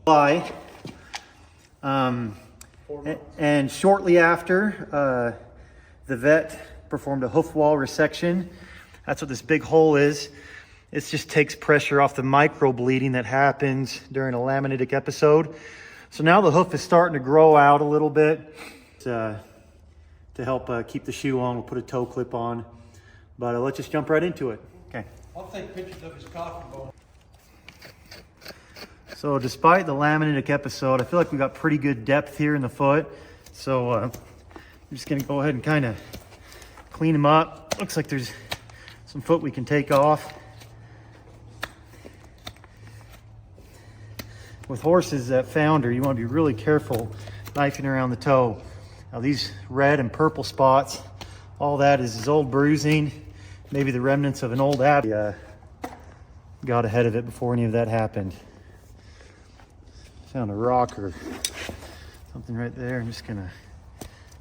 July. And shortly after, the vet performed a hoof wall resection. That's what this big hole is. It just takes pressure off the micro bleeding that happens during a laminitic episode. So now the hoof is starting to grow out a little bit to help keep the shoe on. We'll put a toe clip on, but let's just jump right into it. Okay. I'll take pictures of his coffin bone. So despite the laminitic episode, I feel like we got pretty good depth here in the foot. So I'm just gonna go ahead and kind of clean him up. Looks like there's some foot we can take off. With horses that founder, you want to be really careful knifing around the toe. Now these red and purple spots, all that is old bruising, maybe the remnants of an old ab. Got ahead of it before any of that happened. Found a rock or something right there. I'm just gonna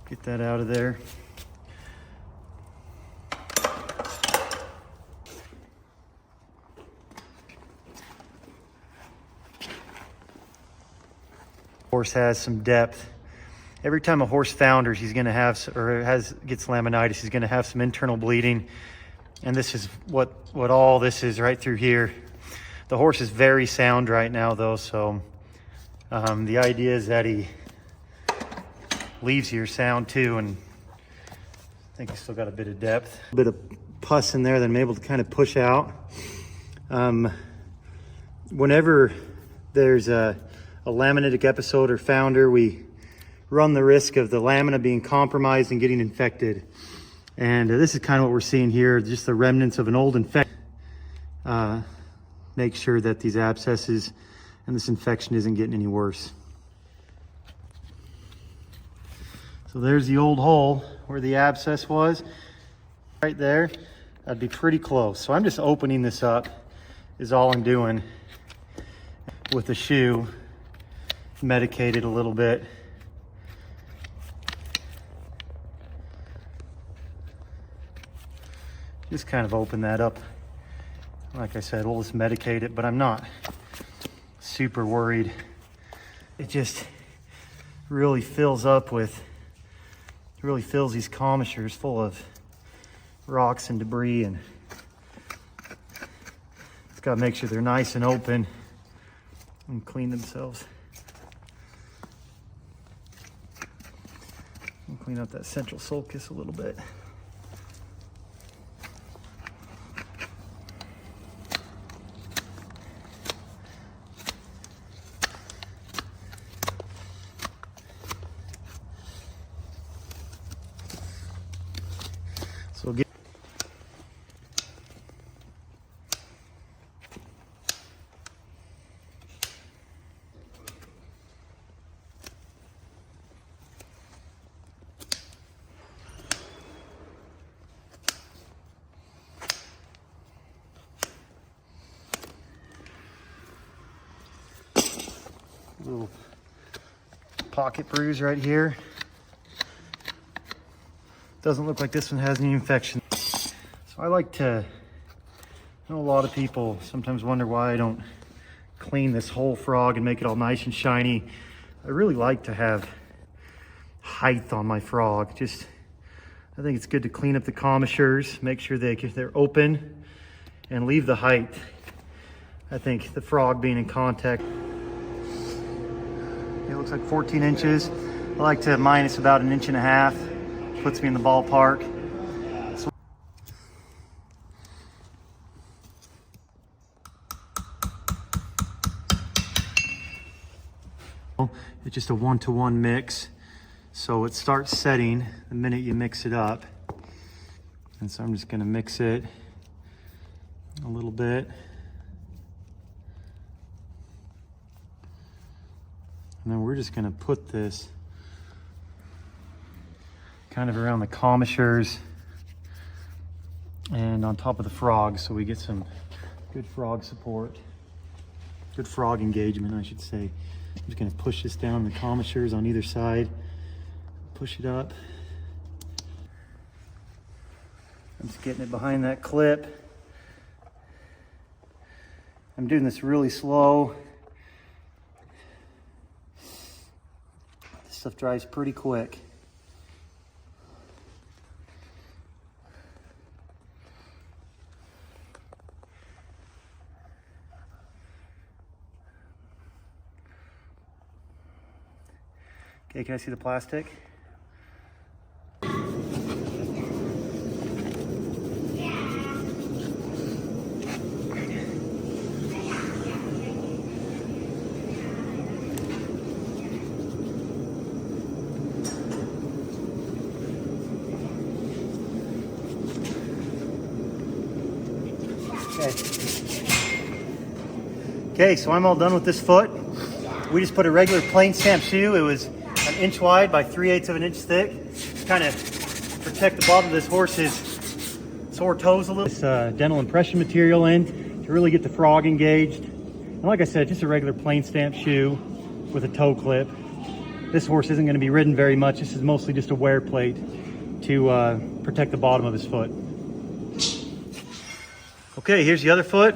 get that out of there. Horse has some depth. Every time a horse founders, he's going to have, or gets laminitis, he's going to have some internal bleeding. And this is what all this is right through here. The horse is very sound right now though, so the idea is that he leaves here sound too, and I think he's still got a bit of depth. A bit of pus in there that I'm able to kind of push out. Whenever there's a laminitic episode or founder, we run the risk of the lamina being compromised and getting infected. And this is kind of what we're seeing here, just the remnants of an old infection. Make sure that these abscesses and this infection isn't getting any worse. So there's the old hole where the abscess was, right there. That'd be pretty close. So I'm just opening this up, is all I'm doing with the shoe. Medicated a little bit. Just kind of open that up. Like I said, we'll just medicate it, but I'm not super worried. It just really fills these commissures full of rocks and debris, and it's got to make sure they're nice and open and clean themselves. And clean out that central sulcus a little bit. So get little pocket bruise right here. Doesn't look like this one has any infection. So I like to, I know a lot of people sometimes wonder why I don't clean this whole frog and make it all nice and shiny. I really like to have height on my frog. I think it's good to clean up the commissures, make sure they're open, and leave the height. I think the frog being in contact, it looks like 14 inches. I like to minus about 1.5 inches. Puts me in the ballpark. It's just a 1-to-1 mix. So it starts setting the minute you mix it up. And so I'm just gonna mix it a little bit. And then we're just gonna put this kind of around the commissures and on top of the frog, so we get some good frog support, good frog engagement, I should say. I'm just gonna push this down the commissures on either side, push it up. I'm just getting it behind that clip. I'm doing this really slow. Stuff dries pretty quick. Okay, can I see the plastic? Okay, so I'm all done with this foot. We just put a regular plain stamp shoe. It was an inch wide by 3/8 of an inch thick. Kind of protect the bottom of this horse's sore toes a little. This dental impression material in to really get the frog engaged. And like I said, just a regular plain stamp shoe with a toe clip. This horse isn't going to be ridden very much. This is mostly just a wear plate to protect the bottom of his foot. Okay, here's the other foot.